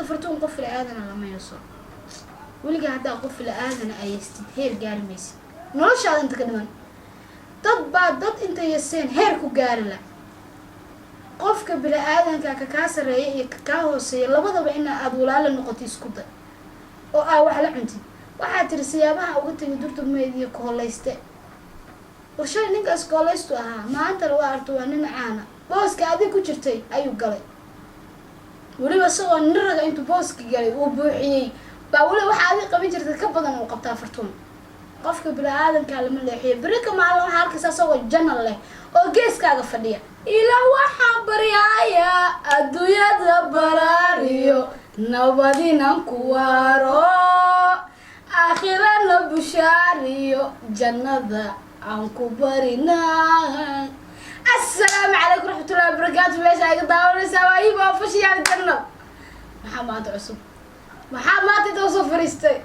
فرتون قفل آذنا لما يوصل ولقى هذا قفل آذنا أيستي هير قارميس نولش هذا أنت كمان ضد بعد ضد أنت يسين هيركو قارلا قفك بلا آذن كاسر كاهوسي لبضا بإن أدولا النقطة يسكت أو وحلا عندي waxaa tiri siyaabaha ugu timi durta meediya koolayste warshay ninkaas koolaystu ahaa maanta waa arto waa nin caana booska adig ku jirtay ayuu galay waliba soo niraga intuu booska galay uu buuxiyay baa waliba waxa adig qabin jirtay ka badan uu qabtaa fartuun qofka bilaadanka lama leexiyo birika maalin waxa arkaysaa soo jannal leh oo geeskaaga fadhiya ilaa waxa baryaaya adduunyada baraariyo nabadinan ku waaro آخرنا بشاريو جنة عنكو برينا السلام عليكم ورحمة الله وبركاته ماشي هاي قدامنا سوايب وفشي على الجنة محمد عصب محمد توصف فريستي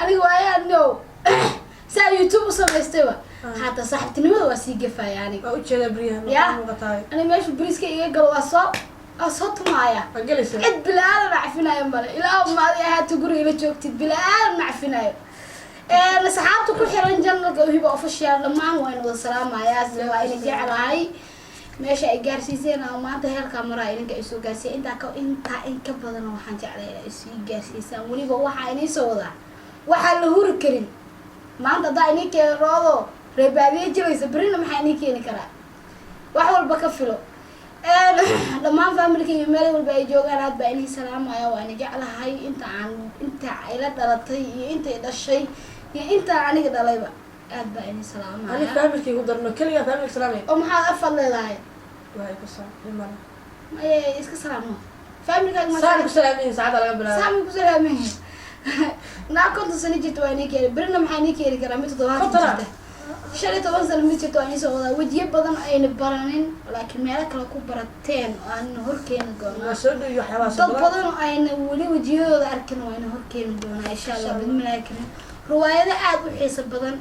أنا قوايا نو سا يوتيوب وصف فريستي حتى صاحبتني ما واسيقة فا يعني أوتش أنا بريها أنا ماشي بريسكي إيه قلوا أصوت معايا عد بالآن معفنا يا مالا إلا ما هي تقولي إلى جوكتي بالآن معفنا أنا صحابته كل حين جنة وهي أوفيشال لما وين والسلام معايا زوايا جعل هاي ماشي جارسيسين أو ما تهير كاميرا إنك إيشو جارسي إنك بدنا وحن جعل إيشو جارسيسين ولي بوحة إني سودا وحل هور كريم ما أنت ضايني كرادو ربابي جلسة برينا محيني كيني كرا وحول بكفلو لما فاملكي ميل walba ay joogaan aad baa inay salaamaya waan jeclahay inta ayla dhalatay iyo inta dhashay iyo inta aniga dhalayba aad baa inay salaamaya ani familki ugu darno kaliya familki salaamay oo maxaa afad leedahay way ku salaamay ay iska salaamo familka ma salaamay saacada laga bilaabo salaamay ku salaamay na kunta sanijit waa inay keenay birna maxay inay keenay karaa mid todobaad شريت وصل ميتي تواني سودا وجيه بدن أين برانين لكن ما لك لكو برتين أن هركين قونا ما شو يو حواس بدن أين ولي وجيه أركن وين هركين قونا إن شاء الله بدن لكن رواية عاد وحسب بدن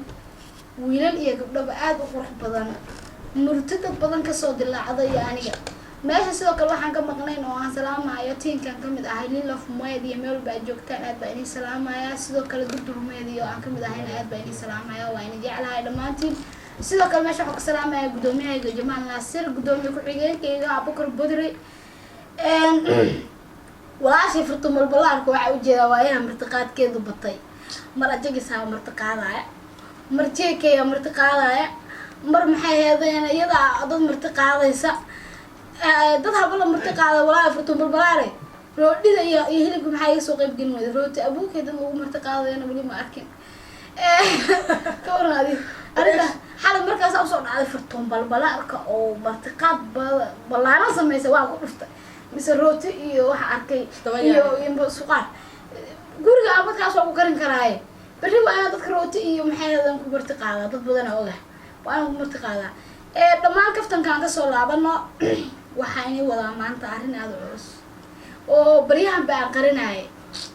ويلن يقبل عاد وفرح بدن مرتد بدن كصود الله عضي يعني ماشي سيدو كل waxaan ka maqnayn oo aan salaamayo tiinkan kamid ahay Lilof Media meel baa joogtaan aad baa inay salaamaya sidoo kale Durdur Media oo aan kamid ahay aad baa inay salaamaya waa inay jeclahay dhamaantiin sidoo kale meesha waxaan ka salaamaya gudoomiyaha Jamaal Naasir gudoomiyaha ku xigeenkayga Abubakar Badri walaashii furtumal balaarku waxa u jeedaa waayaha martiqaadkeedu batay mar ajagisaa martiqaadaya mar jeekaya martiqaadaya mar maxay heedeen iyada dad martiqaadaysa dad habla martiqaada walaa furtumal balaare roodhida iyo hilibka maxay iga soo qayb gelin wada rooti abuukeeda ugu martiqaadayna wali ma arkin ka warnaadi arida xalay markaas u soo dhacday furtumal balaarka oo martiqaad balaaran sameysay waa ku dhuftay mise rooti iyo waxa arkay iyo suqaar guriga aan markaas oo ku karin karaaye bari waa dadka rooti iyo maxay hadan ku martiqaada dad badan oo oga waan ku martiqaada dhamaan kaftankaan ka soo laabano waxaanay wadaa maanta arrin aad u culus oo bariyahan baa qarinay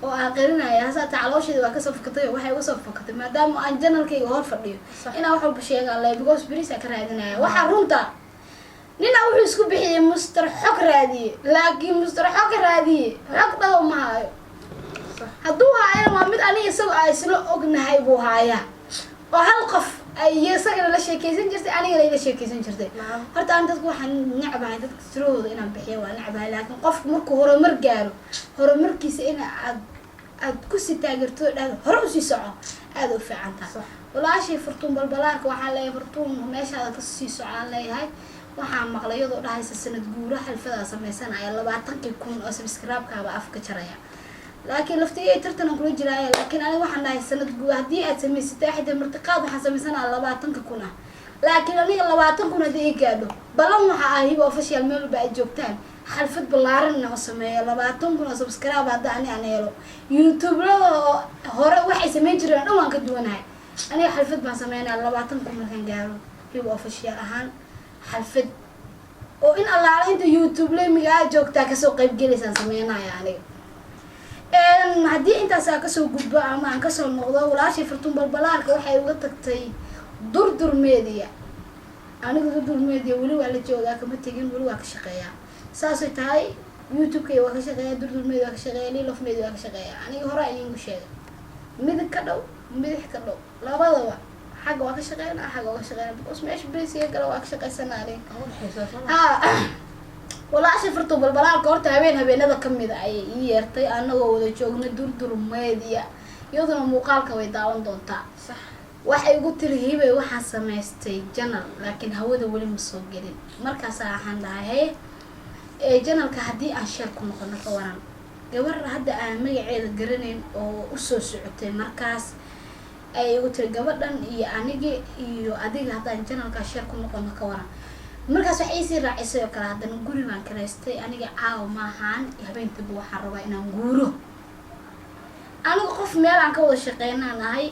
oo aan qarinay hasa tacaloosheeda waa ka soo fakatay waxay uga soo fakatay maadaama aan janalkayga hor fadhiyo inaan wax walba sheegaan leh because birisa ka raadinaya waxa runta nina wuxuu isku bixiyay Mr. Xog raadiye laakiin Mr. Xog raadiye xog dhaw ma hayo hadduu haayo waa mid aniga isagoo ay isla ognahay buu haaya oo hal qof ay isagana la sheekaysan jirtay aniga la sheekaysan jirtay horta aan dadku waxaan nacbahay dadka tirooda inaan bixiyo waa nacbahay laakiin qofku markuu horumar gaaro horumarkiisa in aad ku si taageerto dhaad hore u sii soco aad u fiican tahay walaashii furtuun balbalaarka waxaa leeyahay furtuun meeshaada ka sii socon leeyahay waxaan maqlay iyadoo dhahaysa sanad guura xalfada sameysanaya 20,000 oo subscribe-kaaba afka jaraya laakiin laftigay tartan kula jiraaya laakiin aniga waxaan dhahay sanad guur hadii aad sameysatay xidda martiqaad waxaan sameysanayaa 20,000 laakiin aniga 20,000 hadii ay gaadho balan waxa ah hibo official meel ba ay joogtaan xalfad balaaran oo sameeyo 20,000 oo subscribe hadda aan helo YouTube hore waxay sameyn jireen dhan waan ka duwanahay aniga xalfad baan sameynaa 20,000 markaan gaaro hibo official ahaan xalfad oo in allaala inta YouTube leemiga joogtaa ka soo qayb gelisan sameynaya aniga haddii intaas aan kasoo gudbo ama aan kasoo noqdo walaashii furtuun balbalaarka waxay uga tagtay Durdur Media aniga Durdur Media wali waa la joogaa kama tagin wali waa ka shaqeeyaa saasay tahay youtube-kay waa ka shaqeeya, durdurmeed waa ka shaqeeya, lilofmeed waa ka shaqeeya. Aniga hore inigu sheegay midig ka dhow midix ka dhow labadaba xagga waa ka shaqeynaa, xagga waa ka shaqeynaa, because meesha basiga kale waa ka shaqeysanaa aniga. walaasha farto balbalaalka horta habeenada kamid ah ayay ii yeertay anagoo wada joogna durdurmeed iyaduna muuqaalka way daawan doontaa. صح waxay igu tiri hibay waxaan samaystay channel laakiin hawada weli ma soo gelin. markaas waxaan dhahay channelka haddii aan share ku noqono ka waran. gabar hadda aan magaceeda garanayn oo u soo socotay markaas ay igu tiri gabadhan iyo aniga iyo adiga haddaan channelka share ku noqono ka waran. markaas waxay sii raacisay oo kale haddana guri baan kaleystay aniga caawa maahan habeenkiiba waxaan rabaa inaan guuro. aniga qof meel aan ka wada shaqeynaa nahay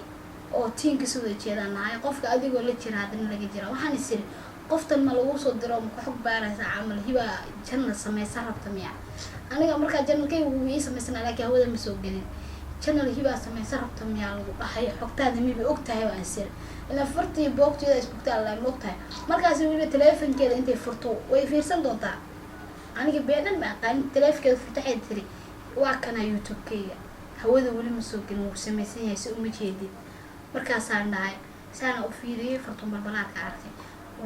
oo tiinka soo wada jeedaan nahay, qofka adigoo la jira haddana laga jira. waxaan is iri qoftan ma lagu soo diro ma ku xog baaraysa camal hiba channel samaysan rabta miya. aniga markaa channelkayga wuu ii samaysanaa laakiin hawada ma soo gelin. channel hiba samaysan rabta miya lagu dhahay xogtaada miba ogtahay waan is iri ilaa fartii boogteeda isbugtaa la ma ogtahay. markaas weli telefonkeeda intay furto way fiirsan doontaa. aniga beedan ma aqaan telefonkeeda furtaxay tiri waa kana youtube-kayga hawada weli ma soo gelin wuu samaysan yahay si uma jeedid. markaasaan dhahay saana u fiiriyay farto balbalaadka arkay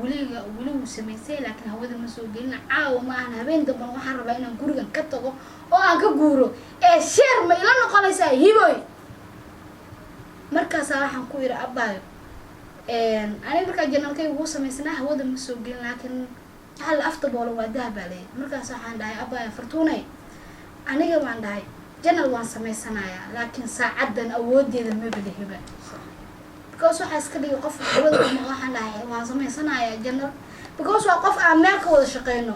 weli wuu samaysay laakiin hawada ma soo gelin. caawa maahan habeen damban waxaan rabaa inaan gurigan ka tago oo aan ka guuro share ma ila noqonaysaa hiboy. markaasaa waxaan ku yidhi abbaayo aniga markaa channelkayga wuu samaysnaa hawada ma soo gelin laakiin hal afta boolo waa dahabaa leeyahay. markaas waxaan dhahay abbaayo fartuunay aniga waan dhahay channel waan samaysanayaa laakiin saacadan awoodeeda ma badahiba because waxaa iska dhigay qof hawada waxaan dhahay waan samaysanayaa channel because waa qof aan meel ka wada shaqeyno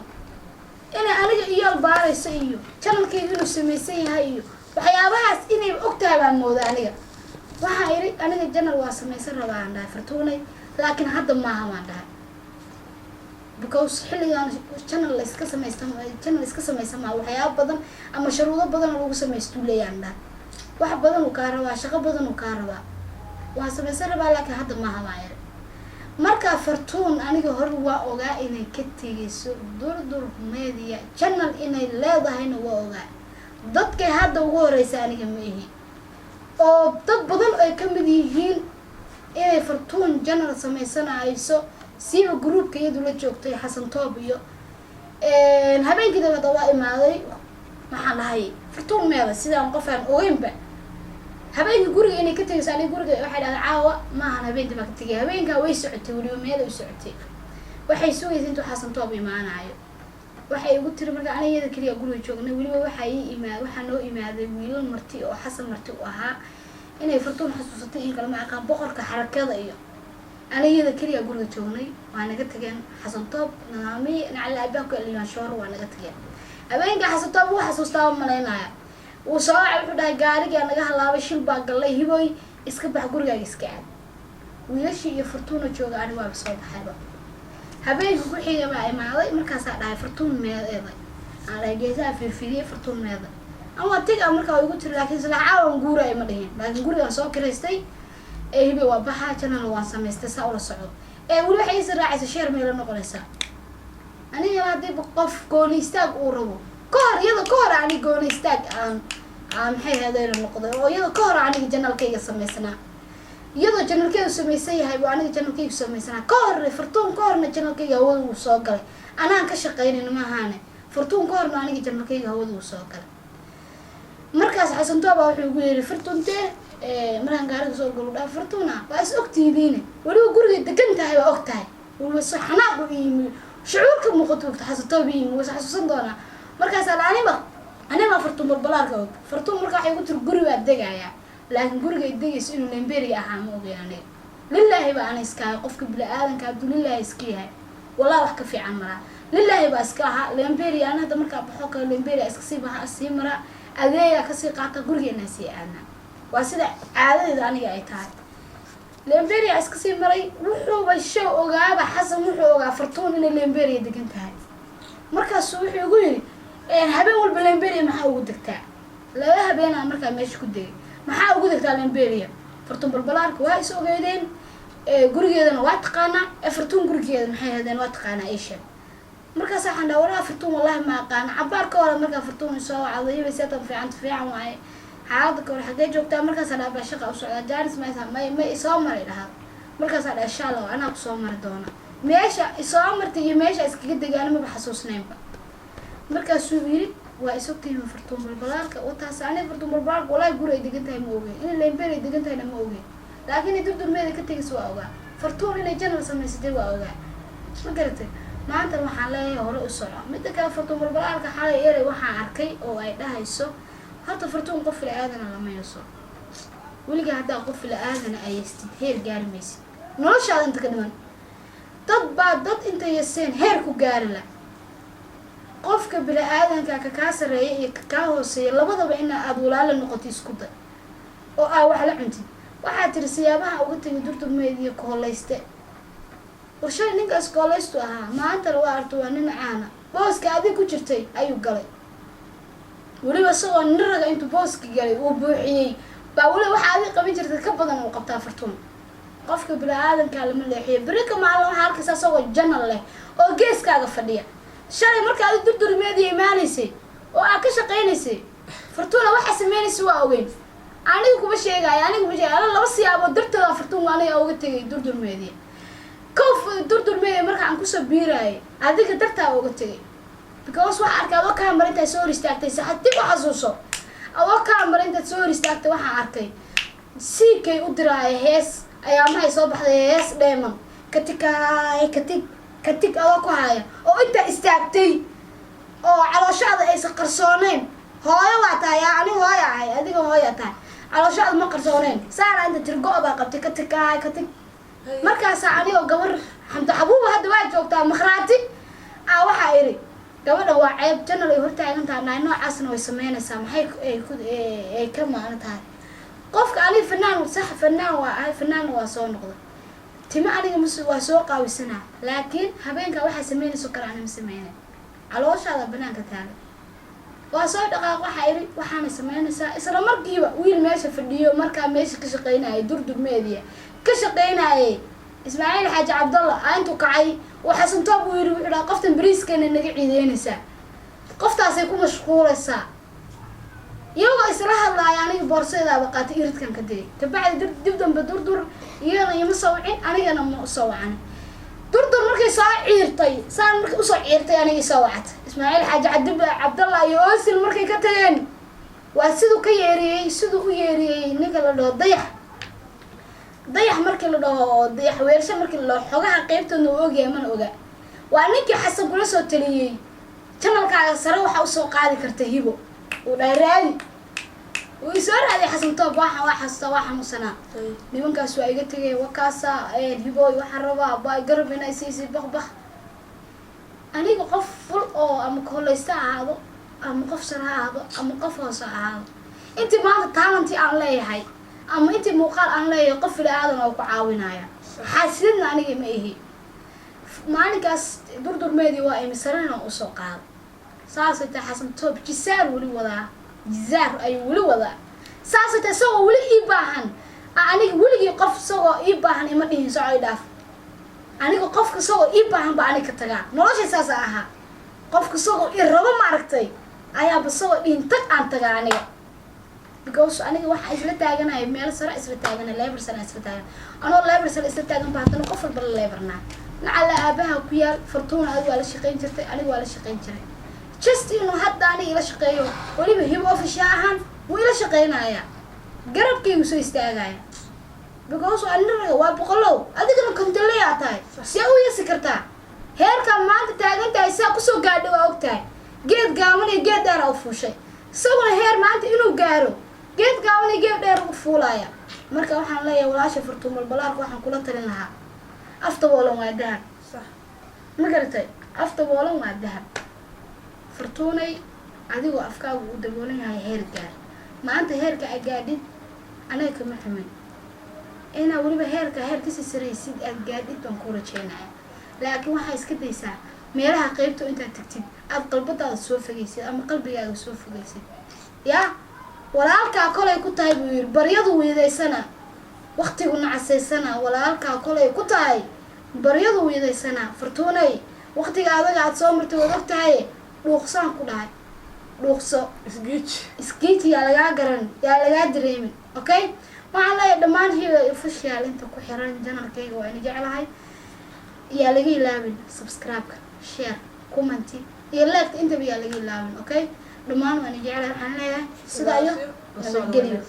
inay aniga iyo baarayso iyo channelkayga inuu samaysan yahay iyo waxyaabahaas inay ogtahay baan moodaa. aniga waxaa iri aniga channel waa samaysan rabaa aan dhahay fartuunay laakiin hadda maaha waan dhahay because xilligan channel iska samaysan maa waxyaaba badan ama sharuudo badan oo lagu samaystuu leeyaan dhahay. wax badan uu kaa rabaa, shaqo badan uu kaa rabaa, waa samaysan rabaa laakiin hadda maaha baa iri. markaa fartuun aniga hor waa ogaa inay ka tegayso durdurmedia channel inay leedahayna waa ogaa. dadkay hadda ugu horeysa aniga ma ihi oo dad badan ay ka mid yihiin inay fartuun channel samaysanayso siiba groupka iyadu la joogtay xasan toob iyo habeenkii dabada waa imaaday waxaan dhahay fartuun meeda sidaan qof aan ogeynba habeenkii guriga inay ka tegayso aniga guriga waxay dhahday caawa maahan habeenkii baa ka tegay. habeenkaa way socotay weliba meela u socotay waxay sugaysa intuu xasan toob imaanayo. waxay igu tiri marka aniga iyada keliya guriga joognay weliba waxaa noo imaaday wiilal marti oo xasan marti u ahaa inay fartuun xasuusatay in kalama aqaan boqorka xarakada iyo aniga iyada keliya guriga joognay. waa naga tageen xasan toob nanaami nacala abaabka eliyaan shoor waa naga tageen. habeenka xasan toob wuu xasuustaa malaynaya wuu soo wacay wuxuu dhahay gaarigaa naga halaabay shil baa gallay hiboy iska bax gurigaaga iska aad. wiilashii iyo fartuuna jooga ani waaba soo baxayba. habeenka ku xiga baa imaaday markaasaa dhahay fartuun meedeeda aan dhahay geesaha fiirfiiriyay fartuun meeda ama tiga markaa igu tiri laakiin isla caawan guura ay ma dhihin laakiin gurigaan soo kiraystay hibay waa baxaa channel waan samaystay saa ula socdo weli waxay isi raacaysa share meela noqonaysaa. aniga haddii qof gooni istaag uu rabo iyada ka hor aniga gooni istaag aan maxay hadayna noqday oo iyada ka hor aniga channelkayga samaysanaa iyadoo channelkayga samaysan yahay buu aniga channelkayga samaysanaa ka hor fartuun ka horna channelkayga hawada uu soo galay anaan ka shaqeynin maahaane fartuun ka horna aniga channelkayga hawada uu soo galay. markaas xasan tooba wuxuu igu yiri fartuuntee markaan gaariga soo galo dhaa fartuuna waa is ogtihiin weliba guriga degan tahay waa og tahay weliba si xanaaq u yimi shucuurka muuqato xasan tooba yimi waa xasuusan doonaa. markaas anima fartuun balbalaarka og fartuun markaa waxay igu tiri guri waa degayaa laakiin guriga ay degayso inuu lemberi ahaa ma ogeyn aniga lilaahi baa ana iska ahay qofka bini-aadanka abdulilaahi iska yahay walaa wax ka fiican maraa lilaahi baa iska ahaa lemberi ana hadda markaa baxoo kale lemberi iska sii baxa sii maraa adeeyaa kasii qaata gurigeena sii aadnaa waa sida caadadeeda aniga ay tahay. lemberia iska sii maray wuxuuba show ogaaba xasan wuxuu ogaa fartuun inay lemberia degan tahay. markaas wuxuu igu yiri habeen walba lemberia maxaa ugu degtaa laba habeenaa markaa meesha ku degay maxaa ugu degtaa lemberia fartuun balbalaarka waa is ogeydeen gurigeedana waa taqaanaa fartuun gurigeeda maxay hadeen waa taqaanaa isha markaas waxaan dhahay waraa fartuun wallahi ma aqaan cabaar ka hore markaa fartuun soo wacday iyo seetan fiican waaye xaalada ka hore xagee joogtaa markaas dhahay baa shaqa u socdaa jaaris ma isoo maray dhahaa markaas dhahay insha Allah anaa ku soo mari doona meesha isoo martay iyo meesha iskaga degaan ma xasuusnaynba markaas uu yiri waa isogtiin fartuun balbalaalka wataas aanay fartuun balbalaalka wallahi guri ay degan tahay ma ogeyn in leembere degan tahay ma ogeyn laakiin durdurmeeda ka tagis waa ogaa fartuun inay janal samaysatay waa ogaa ma garatay maanta waxaan leeyahay hore u soco midda kale fartuun balbalaalka xalay eeray waxaan arkay oo ay dhahayso horta fartuun qof la aadana lama yeeso weliga hadda qof la aadana ayaysti heer gaari maysid noloshaada inta ka dhiman dad inta yeeseen heer ku gaari la qofka bila aadanka ka sareeyo iyo ka hooseeyo labadaba in aad walaalo noqoto isku day oo aa wax la cuntid waxaa tiri siyaabaha uga tagay durdurmeediyo kooleyste warshay ninkaas kooleystu ahaa maanta waa arto waa nin caana booska adig ku jirtay ayuu galay weliba isagoo nin raga intuu booska galay uu buuxiyey baa weliba waxaa adig qabin jirtay ka badan uu qabtaa fartuun qofka bila aadanka lama leexiyo berika maalin waxaa arkaysa isagoo janal leh oo geeskaaga fadhiya shalay marka aad durdurmeediyo imaanaysay oo aad ka shaqaynaysay fartuuna waxa sameynaysa waa ogeyn aniga kuma sheegaayo laba siyaabood dartooda fartuun aniga uga tegay durdurmeediya koof durdurmeediya marka aan kusoo biiraayay adiga dartaa uga tegay because waxa arkay adoo kaamara intaad soo hor istaagtay saxad dib u xasuuso adoo kaamara intaad soo hor istaagtay waxaan arkay siikay u diraayo hees ayaa maxay soo baxday hees dheeman katig adoo ku haya oo intaa istaagtay oo calooshaada aysan qarsooneyn hooyo waa tahay aniga hooyo ahay adiga hooyo tahay calooshaada ma qarsooneyn saana inta tirgo-baa qabtay katig markaasaa anigoo gabar xamda xabuuba hadda waa joogtaa makhraati waxaa iri gabadha waa ceeb janal ay hortaagan tahay naay noocaasna way sameynaysaa maxay ay ka maano tahay qofka aniga fanaan sax fanaan waa ahay fanaanna waa soo noqda tima aniga waa soo qaawisanaa laakiin habeenka waxaa sameynayso kale anima sameynay calooshaada banaanka taagan waa soo dhaqaaq waxaa iri waxaana sameynaysaa isla markiiba wiil meesha fadhiyo markaa meesha ka shaqeynayay durdurmeediya ka shaqeynayay ismaaciil xaaji cabdalla intuu kacay oo xasan toob uu yiri wuxuu dhahay qoftan bariiskeena naga ciideynaysaa qoftaasay ku mashquulaysaa iyagoo isla hadlaaya aniga boorsadeedaaba qaatay iridkan ka digay kabacdi dib dambe durdur iyana ima sawcin anigana ma usoo wacan durdur markay soo ciirtay saan markay usoo ciirtay aniga isoo wacatay ismaaciil xaaji cabdalla iyo oosil markay ka tageen waa siduu u yeeriyey ninka la dhaho dayax markii la dhaho oo dayax weersho markii la dhaho xogaha qaybtoodna uu ogyahay mana oga waa ninkii xasan kula soo taliyey janalkaaga sare waxaa usoo qaadi karta hibo uu dhahay raadi uu isoo raadiy xasan toob waxaan waa xasuustaa waa xanuunsanaa nimankaas waa iga tegay wakaasa hibooy waxaan rabaa baa garab inay siisay baq aniga qof ful oo ama kooleysta ahaado ama qof sare ahaado ama qof hoose ahaado intii maanta taalantii aan leeyahay ama intii muuqaal aan leeyahay qof ila aadan oo ku caawinaya xaasidna aniga ma ihi maalinkaas durdurmeedii waa imisarana usoo qaado saasay tahay xasan toob jisaar weli wadaa jisaar ayuu weli wadaa saasay tahay isagoo weli ii baahan aniga weligii qof isagoo ii baahan ima dhihin soco i dhaaf aniga qofka isagoo ii baahan ba aniga ka tagaa noloshay saasa ahaa qofka isagoo i rabo maaragtay ayaaba isagoo dhihin tag aan tagaa aniga because aniga waxaa isla taaganayo meel sare isla taagana lebar sare isla taagan anoo lebar sare isla taagan baa haddana qof walba la lebarnaa nacala aabaha ku yaal fartuuna adiga waa la shaqayn jirtay aniga waa la shaqayn jiray just inuu hadda aniga ila shaqeeyo weliba hib ofisha ahaan wuu ila shaqeynaya garabkaygu soo istaagaya because aniraga waa boqolow adigana kontaleyaa tahay see u yeesi kartaa heerkaa maanta taagan tahay saa kusoo gaadha waa og tahay geed gaaban iyo geed dheera u fuushay isaguna heer maanta inuu gaaro geed gaaban iyo geed dheer u fuulaya marka waxaan leeyahay walaasha fartuun balbalaarka waxaan kula talin lahaa aftaboolan waa dahab ma garatay aftaboolan waa dahab fartuunay adigoo afkaagu u daboolan yahay heer gaar maanta heerka a gaadhid anaga kama xumin inaa weliba heer kasii saraysid aad gaadhid baan ku rajeynaya laakiin waxaa iska daysaa meelaha qaybto intaad tagtid aad qalbadaada soo fogaysid ama qalbigaaga soo fogaysid yaa walaalkaa kolay ku tahay buu yiri baryadu wiidaysana waqtigu nacasaysana walaalkaa kolay ku tahay baryadu wiidaysana fartuunay waqtiga adaga aad soo martay waad ogtahay dhuuqsaan ku dhahay dhuuqso isgiij yaa lagaa garan yaa lagaa dareemin okay waxaan leeyahay dhammaan higa official inta ku xiran janalkayga waa ina jeclahay yaa laga ilaabin subscribe-ka share comment iyo like intaba yaa laga ilaabin okay dhammaan waa ina jeclahay waxaan leeyahay sidaa iyo nabadgelyo